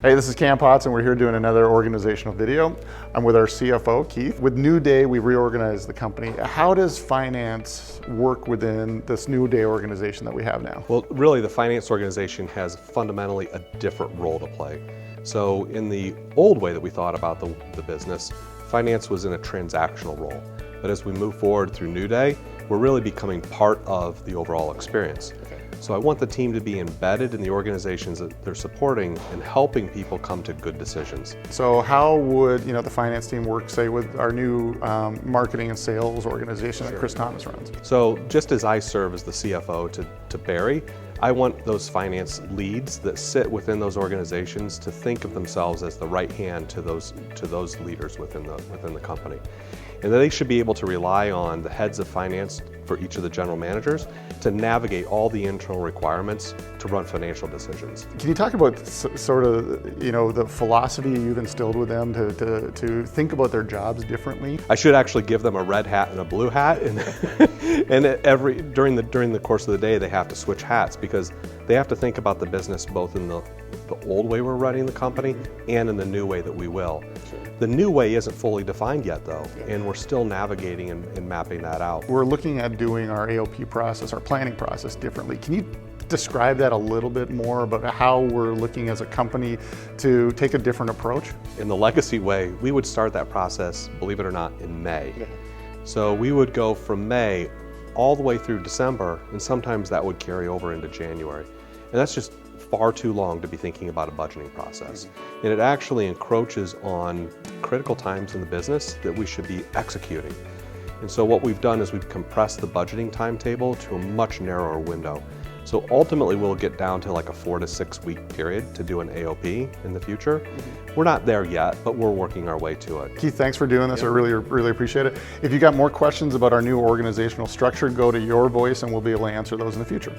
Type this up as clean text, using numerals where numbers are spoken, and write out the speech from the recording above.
Hey, this is Cam Potts, and we're here doing another organizational video. I'm with our CFO, Keith. With New Day, we reorganized the company. How does finance work within this New Day organization that we have now? Well, really, the finance organization has fundamentally a different role to play. So in the old way that we thought about the business, finance was in a transactional role. But as we move forward through New Day, we're really becoming part of the overall experience. So I want the team to be embedded in the organizations that they're supporting and helping people come to good decisions. So how would the finance team work, say, with our new marketing and sales organization that Chris Thomas runs? So just as I serve as the CFO to Barry, I want those finance leads that sit within those organizations to think of themselves as the right hand to those leaders within the company. And they should be able to rely on the heads of finance for each of the general managers to navigate all the internal requirements to run financial decisions. Can you talk about sort of the philosophy you've instilled with them to think about their jobs differently? I should actually give them a red hat and a blue hat, and during the course of the day they have to switch hats because they have to think about the business both in the old way we're running the company and in the new way that we will. Sure. The new way isn't fully defined yet though, and we're still navigating and mapping that out. We're looking at doing our AOP process, our planning process differently. Can you describe that a little bit more about how we're looking as a company to take a different approach? In the legacy way, we would start that process, believe it or not, in May. Yeah. So we would go from May all the way through December, and sometimes that would carry over into January. And that's just far too long to be thinking about a budgeting process. And it actually encroaches on critical times in the business that we should be executing. And so what we've done is we've compressed the budgeting timetable to a much narrower window. So ultimately we'll get down to like a 4 to 6 week period to do an AOP in the future. We're not there yet, but we're working our way to it. Keith, thanks for doing this. I really appreciate it. If you got more questions about our new organizational structure, go to Your Voice and we'll be able to answer those in the future.